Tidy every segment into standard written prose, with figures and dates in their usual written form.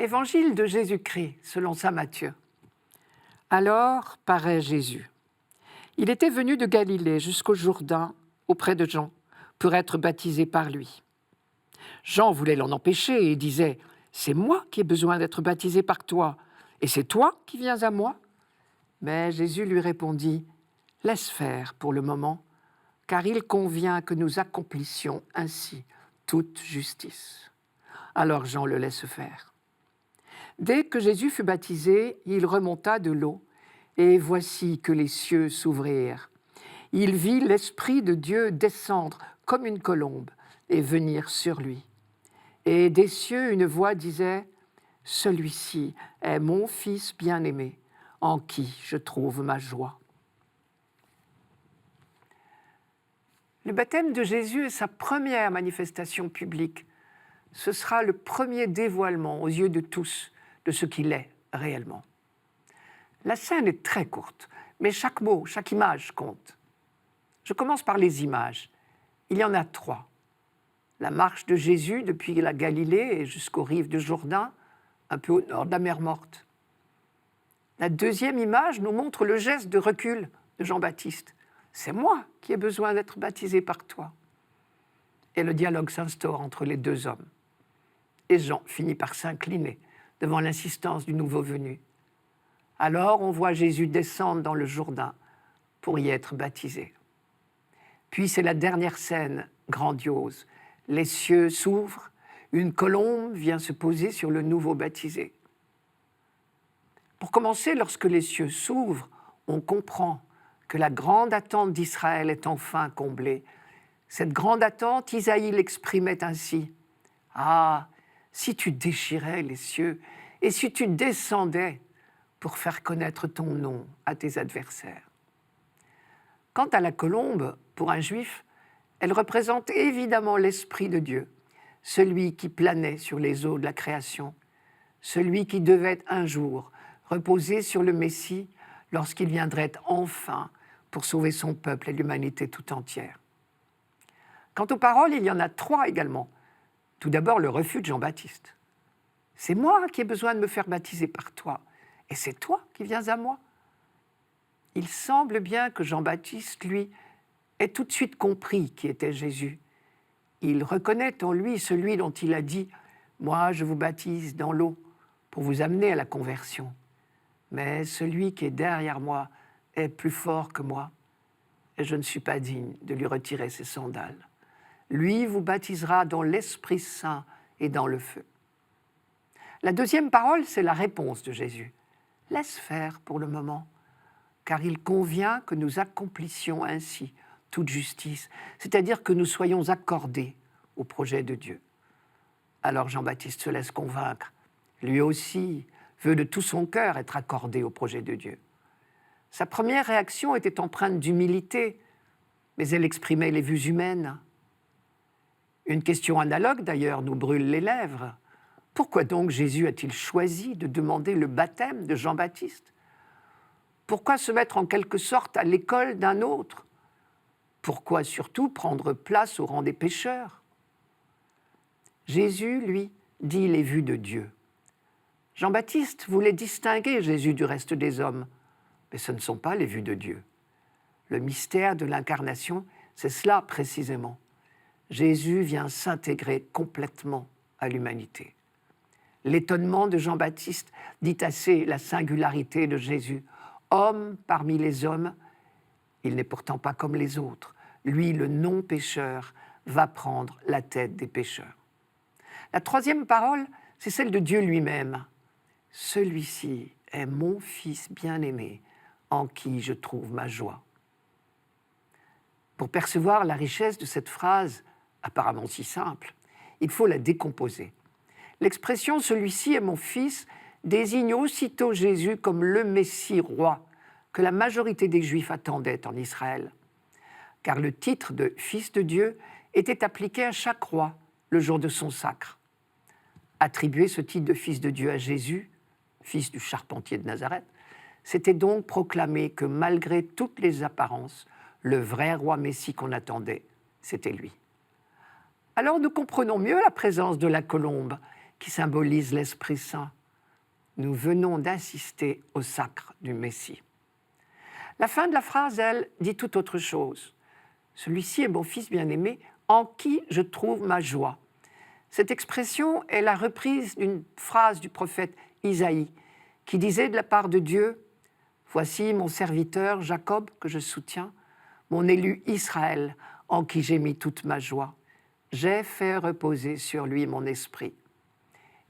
Évangile de Jésus-Christ, selon saint Matthieu. Alors paraît Jésus. Il était venu de Galilée jusqu'au Jourdain, auprès de Jean, pour être baptisé par lui. Jean voulait l'en empêcher et disait « C'est moi qui ai besoin d'être baptisé par toi, et c'est toi qui viens à moi ?» Mais Jésus lui répondit « Laisse faire pour le moment, car il convient que nous accomplissions ainsi toute justice. » Alors Jean le laisse faire. Dès que Jésus fut baptisé, il remonta de l'eau, et voici que les cieux s'ouvrirent. Il vit l'Esprit de Dieu descendre comme une colombe et venir sur lui. Et des cieux, une voix disait « Celui-ci est mon Fils bien-aimé, en qui je trouve ma joie. » Le baptême de Jésus est sa première manifestation publique. Ce sera le premier dévoilement aux yeux de tous de ce qu'il est réellement. La scène est très courte, mais chaque mot, chaque image compte. Je commence par les images. Il y en a 3. La marche de Jésus depuis la Galilée et jusqu'aux rives du Jourdain, un peu au nord de la mer Morte. La deuxième image nous montre le geste de recul de Jean-Baptiste. C'est moi qui ai besoin d'être baptisé par toi. Et le dialogue s'instaure entre les deux hommes. Et Jean finit par s'incliner devant l'insistance du nouveau venu. Alors on voit Jésus descendre dans le Jourdain pour y être baptisé. Puis c'est la dernière scène grandiose. Les cieux s'ouvrent, une colombe vient se poser sur le nouveau baptisé. Pour commencer, lorsque les cieux s'ouvrent, on comprend que la grande attente d'Israël est enfin comblée. Cette grande attente, Isaïe l'exprimait ainsi. « Ah, si tu déchirais les cieux et si tu descendais pour faire connaître ton nom à tes adversaires. » Quant à la colombe, pour un juif, elle représente évidemment l'Esprit de Dieu, celui qui planait sur les eaux de la création, celui qui devait un jour reposer sur le Messie lorsqu'il viendrait enfin pour sauver son peuple et l'humanité tout entière. Quant aux paroles, il y en a 3 également. Tout d'abord, le refus de Jean-Baptiste. « C'est moi qui ai besoin de me faire baptiser par toi, et c'est toi qui viens à moi. » Il semble bien que Jean-Baptiste, lui, ait tout de suite compris qui était Jésus. Il reconnaît en lui celui dont il a dit « Moi, je vous baptise dans l'eau pour vous amener à la conversion. Mais celui qui est derrière moi est plus fort que moi, et je ne suis pas digne de lui retirer ses sandales. Lui vous baptisera dans l'Esprit Saint et dans le feu. » La deuxième parole, c'est la réponse de Jésus. « Laisse faire pour le moment, car il convient que nous accomplissions ainsi toute justice, c'est-à-dire que nous soyons accordés au projet de Dieu. » Alors Jean-Baptiste se laisse convaincre. Lui aussi veut de tout son cœur être accordé au projet de Dieu. Sa première réaction était empreinte d'humilité, mais elle exprimait les vues humaines. Une question analogue, d'ailleurs, nous brûle les lèvres. Pourquoi donc Jésus a-t-il choisi de demander le baptême de Jean-Baptiste ? Pourquoi se mettre en quelque sorte à l'école d'un autre ? Pourquoi surtout prendre place au rang des pécheurs ? Jésus, lui, dit les vues de Dieu. Jean-Baptiste voulait distinguer Jésus du reste des hommes, mais ce ne sont pas les vues de Dieu. Le mystère de l'incarnation, c'est cela précisément. Jésus vient s'intégrer complètement à l'humanité. L'étonnement de Jean-Baptiste dit assez la singularité de Jésus. Homme parmi les hommes, il n'est pourtant pas comme les autres. Lui, le non-pécheur, va prendre la tête des pécheurs. La troisième parole, c'est celle de Dieu lui-même. « Celui-ci est mon Fils bien-aimé, en qui je trouve ma joie. » Pour percevoir la richesse de cette phrase, apparemment si simple, il faut la décomposer. L'expression « celui-ci est mon Fils » désigne aussitôt Jésus comme le Messie roi que la majorité des Juifs attendaient en Israël. Car le titre de Fils de Dieu était appliqué à chaque roi le jour de son sacre. Attribuer ce titre de Fils de Dieu à Jésus, fils du charpentier de Nazareth, c'était donc proclamer que malgré toutes les apparences, le vrai roi Messie qu'on attendait, c'était lui. Alors nous comprenons mieux la présence de la colombe qui symbolise l'Esprit Saint. Nous venons d'assister au sacre du Messie. La fin de la phrase, elle, dit tout autre chose. Celui-ci est mon fils bien-aimé, en qui je trouve ma joie. Cette expression est la reprise d'une phrase du prophète Isaïe, qui disait de la part de Dieu, « Voici mon serviteur Jacob que je soutiens, mon élu Israël, en qui j'ai mis toute ma joie. J'ai fait reposer sur lui mon esprit. »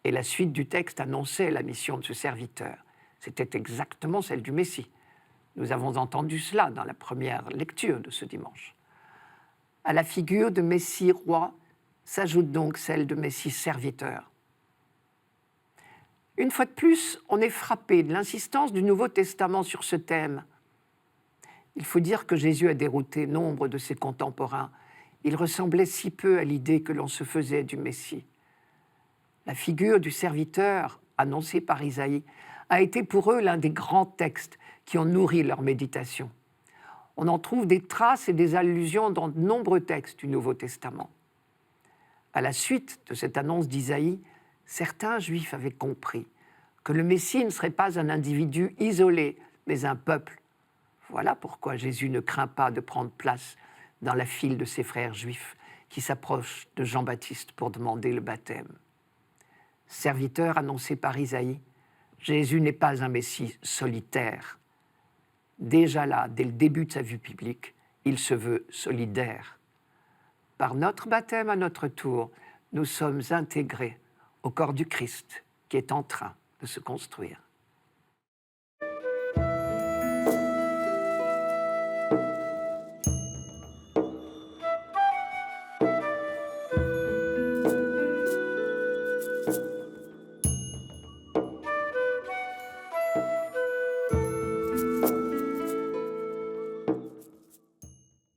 Et la suite du texte annonçait la mission de ce serviteur. C'était exactement celle du Messie. Nous avons entendu cela dans la première lecture de ce dimanche. À la figure de Messie roi s'ajoute donc celle de Messie serviteur. Une fois de plus, on est frappé de l'insistance du Nouveau Testament sur ce thème. Il faut dire que Jésus a dérouté nombre de ses contemporains. Il ressemblait si peu à l'idée que l'on se faisait du Messie. La figure du serviteur, annoncée par Isaïe, a été pour eux l'un des grands textes qui ont nourri leur méditation. On en trouve des traces et des allusions dans de nombreux textes du Nouveau Testament. À la suite de cette annonce d'Isaïe, certains Juifs avaient compris que le Messie ne serait pas un individu isolé, mais un peuple. Voilà pourquoi Jésus ne craint pas de prendre place dans la file de ses frères juifs qui s'approchent de Jean-Baptiste pour demander le baptême. Serviteur annoncé par Isaïe, Jésus n'est pas un Messie solitaire. Déjà là, dès le début de sa vie publique, il se veut solidaire. Par notre baptême à notre tour, nous sommes intégrés au corps du Christ qui est en train de se construire.